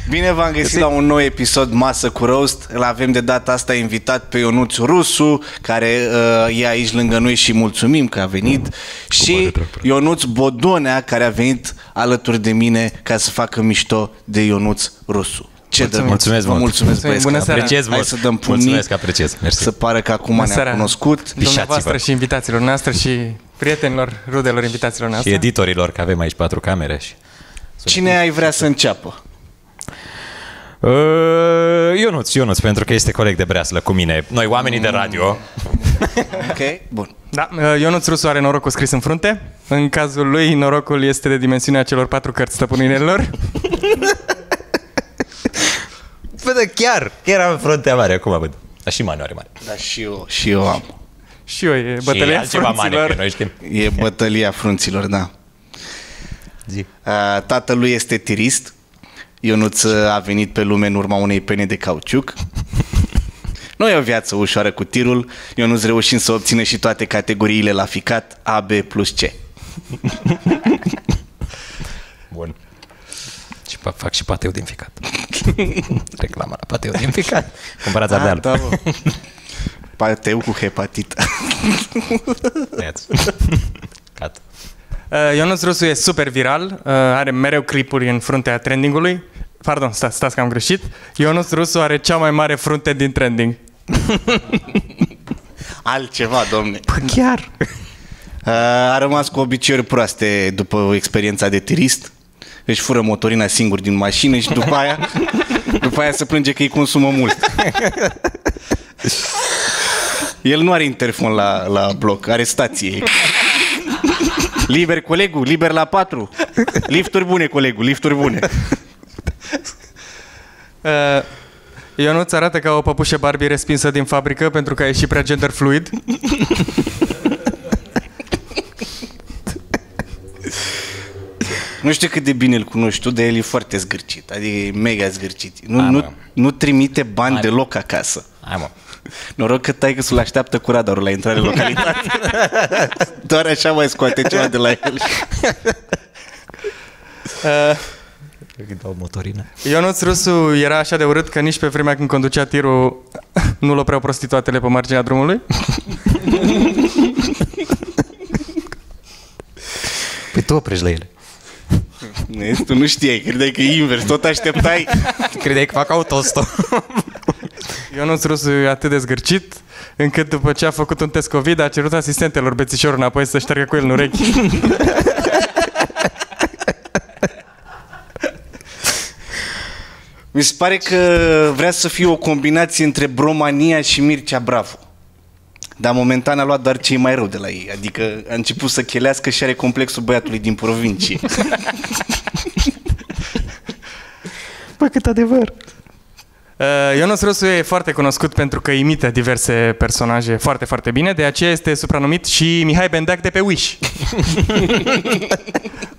Bine v-am găsit la un nou episod Masă cu Roast. Îl avem de data asta invitat pe Ionuț Rusu, care e aici lângă noi și mulțumim că a venit. Și Ionuț Bodonea, care a venit alături de mine ca să facă mișto de Ionuț Rusu. Mulțumesc mult. Mulțumesc, băieți, bună seara. Apreciez mult. Hai să dăm pumnii. Mulțumesc, apreciez. Mersi. Să pară că acum ne-am cunoscut. Dumneavoastră și invitațiilor noastre și prietenilor, rudelor invitațiilor noastre. Și editorilor, că avem aici 4 camere. Și... Cine ai vrea să înceapă? Ionuț, pentru că este coleg de breaslă cu mine. Noi, oamenii de radio. Ok, bun. Da, Ionuț Rusu are norocul scris în frunte. În cazul lui, norocul este de dimensiunea celor 4 cărți stăpânirilor. Bă, chiar am fruntea mare, acum văd. Dar și Manu are mare. Da, și eu am. Și eu, e bătălia frunților. Noi știm. E bătălia frunților, da. Tatălui este tirist. Ionuț a venit pe lume în urma unei pene de cauciuc. Nu e o viață ușoară cu tirul. Ionuț reușind să obține și toate categoriile la ficat A, B plus C. Bun. Și fac și pateu din ficat. Reclama la pateu din ficat. Cumpărați Ardeal. Da, pateu cu hepatită. Cat. Ionuț Rusu e super viral, are mereu clipuri în fruntea trendingului. Pardon, stați că am greșit. Ionuț Rusu are cea mai mare frunte din trending. Altceva, domne. Bă, chiar. A rămas cu obiceiuri proaste după experiența de tirist. Își fură motorina singur din mașină și după aia se plânge că îi consumă mult. El nu are interfon la bloc, are stație. Liber, colegul, liber la 4. Lifturi bune, colegul, lifturi bune. Ionuț arată ca o păpușă Barbie respinsă din fabrică pentru că a ieșit prea gender fluid. Nu știu cât de bine îl cunoști tu, dar el e foarte zgârcit, adică e mega zgârcit. Nu trimite bani deloc acasă. Hai, mă. Noroc că taică-sul așteaptă cu radarul la intrare în localitate. Doar așa mai scoate ceva de la el. Dau motorină. Ionuț Rusu era așa de urât că nici pe vremea când conducea tirul nu-l opreau prostituatele pe marginea drumului. Păi tu oprești la ele. Tu nu știai, credeai că e invers, tot așteptai. Credeai că fac autostop. Ionuț Rusu e atât de zgârcit încât după ce a făcut un test COVID a cerut asistentelor bețișorul înapoi să șteargă cu el în urechi. Mi se pare că vrea să fie o combinație între Bromania și Mircea Bravo. Dar momentan a luat doar ce e mai rău de la ei. Adică a început să chelească și are complexul băiatului din provincie. Bă, cât adevăr! Ionuț Rusu e foarte cunoscut pentru că imită diverse personaje foarte, foarte bine. De aceea este supranumit și Mihai Bendeac de pe Wish.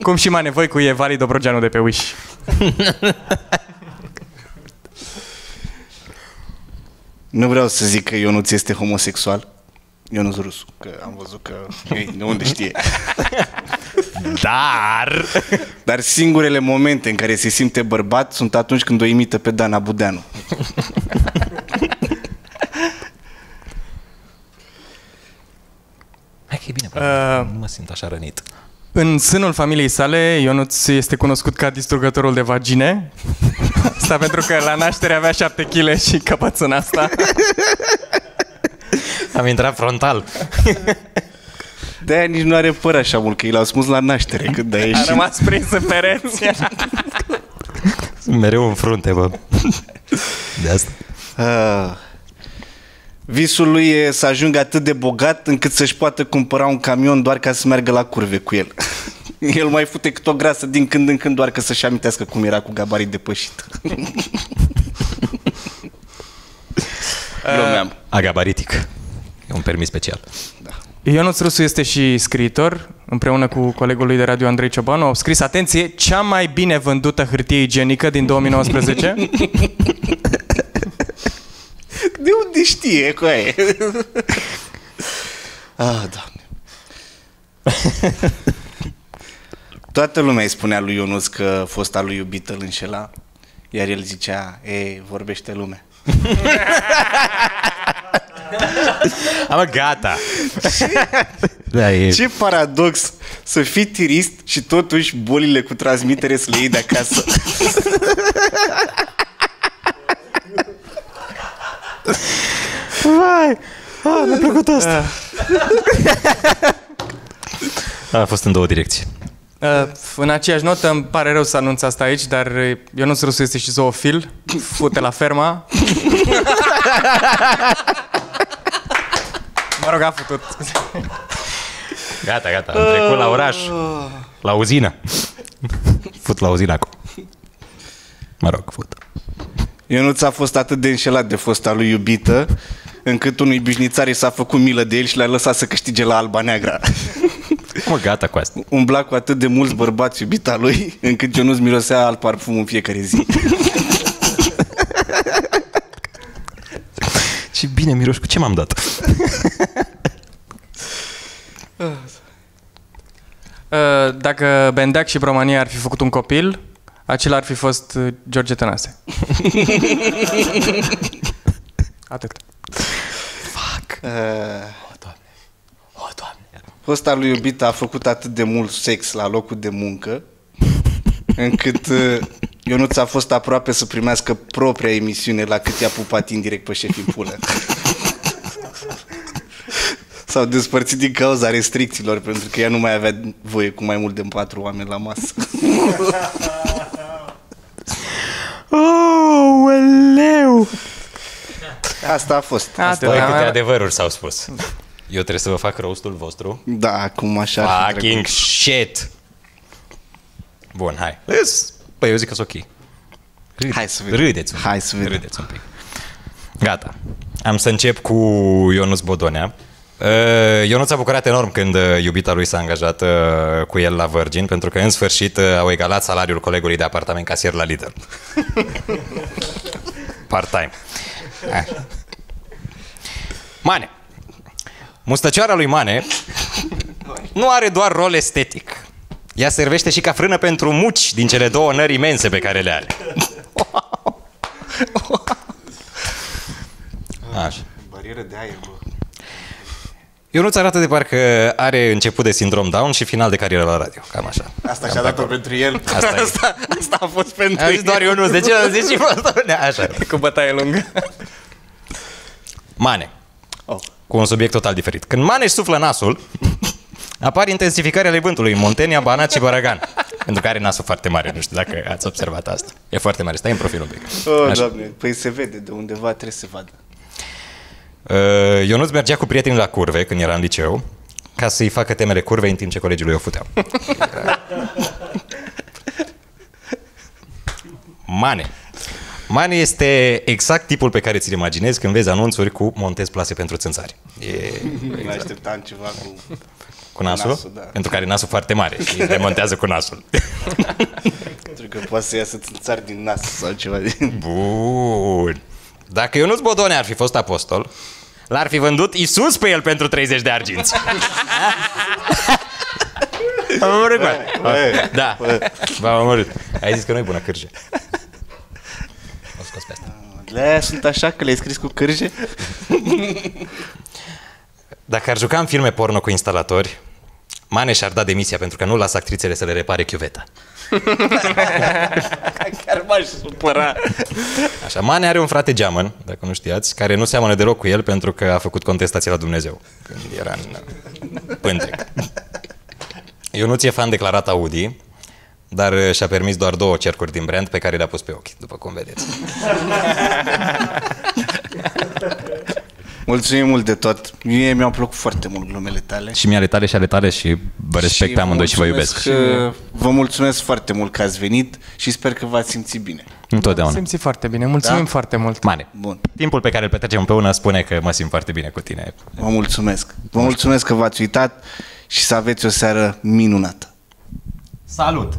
Cum și Mane Voicu e Vali Dobrogeanu de pe Wish. Nu vreau să zic că Ionuț este homosexual. Ionuț Rusu, că am văzut că de unde știe. Dar singurele momente în care se simte bărbat sunt atunci când o imită pe Dana Budeanu. Hai că e bine, nu mă simt așa rănit. În sânul familiei sale, Ionuț este cunoscut ca distrugătorul de vagine. Asta pentru că la naștere avea 7 kg și căpățâna asta. Am intrat frontal. De-aia nici nu are păr așa mult, că i l-au smuls la naștere când a ieșit. A rămas prins în pereți. Mereu în frunte, bă. De asta. Visul lui e să ajungă atât de bogat încât să-și poată cumpăra un camion doar ca să meargă la curve cu el. El mai fute cât o grasă din când în când doar ca să-și amintească cum era cu gabarit depășit. Agabaritic. E un permis special. Da. Ionuț Rusu este și scriitor. Împreună cu colegul lui de radio Andrei Ciobanu au scris, atenție, cea mai bine vândută hârtie igienică din 2019. De unde știe cu aia? Doamne. Toată lumea îi spunea lui Ionuț că fosta lui iubită îl înșela. Iar el zicea, vorbește lumea. Am gata. Da, e... Ce paradox să fii tirist și totuși bolile cu transmitere să le iei de acasă. Vai, mi-a plăcut asta. A fost în două direcții. În aceeași notă, îmi pare rău să anunț asta aici, dar Ionuț Rusu este și zoofil. Fute la ferma. Mă rog, a futut. Gata, am trecut la oraș. La uzină. Fut la uzină acum. Mă rog, fut. Ionuț a fost atât de înșelat de fosta lui iubită, încât unui bișnițar s-a făcut milă de el și l-a lăsat să câștige la Alba Neagra. Mă, gata cu asta. Umbla cu atât de mulți bărbați iubita lui, încât Ionuț mirosea alt parfum în fiecare zi. Ce bine miroși, cu ce m-am dat? Dacă Bendeac și Bromania ar fi făcut un copil, acela ar fi fost George Tănase. Atât. Fuck. O, Doamne. Fosta lui iubită a făcut atât de mult sex la locul de muncă, încât Ionuț a fost aproape să primească propria emisiune la cât i-a pupat indirect pe șefii pulă. S-au despărțit din cauza restricțiilor, pentru că ea nu mai avea voie cu mai mult de 4 oameni la masă. Oh, leu! Asta a fost. Băi, câte adevăruri s-au spus. Eu trebuie să vă fac roastul vostru. Da, acum așa ar fi Fucking shit! Bun, hai. Păi eu zic că-s ok. Hai să vedem. Râdeți un pic. Gata. Am să încep cu Ionuț Bodonea. Ionuț a bucurat enorm când iubita lui s-a angajat cu el la Virgin, pentru că în sfârșit au egalat salariul colegului de apartament casier la Lidl. Part-time. Mane. Mustăcioara lui Mane nu are doar rol estetic. Ea servește și ca frână pentru muci din cele două nări imense pe care le are. Așa. Barieră de aer, bă. Ionuț arată de parcă are început de sindrom Down și final de carieră la radio. Cam așa. Asta și-a dat-o pentru el. Asta a fost pentru el. A zis doar Ionuț. De ce a zis și Bodonea? Așa. Cu bătaie lungă. Mane. Cu un subiect total diferit. Când Mane își suflă nasul, apar intensificări ale vântului în Muntenia, Banat și Bărăgan. Pentru că are nasul foarte mare. Nu știu dacă ați observat asta. E foarte mare. Stai în profil un pic. Doamne, păi se vede. De undeva trebuie să se vadă. Ionuț mergea cu prietenii la curve când era în liceu, ca să-i facă temele curvei în timp ce colegii lui o futeau. Mane este exact tipul pe care ți-l imaginezi când vezi anunțuri cu montez plase pentru țânțari. Nu așteptam ceva cu nasul? Da. Pentru că are nasul foarte mare și le montează cu nasul. Pentru că poate să iasă țânțari din nas sau ceva din... Bun. Dacă Ionuț Bodonea ar fi fost apostol, l-ar fi vândut Iisus pe el pentru 30 de arginți. Am omorât, da, v-am omorât. Ai zis că nu e bună cârje. O scos pe asta. Le sunt așa că le-ai scris cu cârje? Dacă ar juca în filme porno cu instalatori, Mane și-ar da demisia pentru că nu lasă actrițele să le repare chiuveta. Chiar m-aș supăra. Așa, Mane are un frate geamăn, dacă nu știați, care nu seamănă deloc cu el pentru că a făcut contestație la Dumnezeu când era în pântec. Ionuț e fan declarat Audi, dar și-a permis doar 2 cercuri din brand pe care le-a pus pe ochi, după cum vedeți. Mulțumim mult de tot. Mie mi-au plăcut foarte mult glumele tale. Și mie ale tale și ale tale și vă respect pe amândoi și vă iubesc. Vă mulțumesc foarte mult că ați venit și sper că v-ați simțit bine. Întotdeauna. Mă simți foarte bine. Mulțumim foarte mult. Mane. Bun. Timpul pe care îl petrecem împreună spune că mă simt foarte bine cu tine. Vă mulțumesc. Vă mulțumesc că v-ați uitat și să aveți o seară minunată. Salut!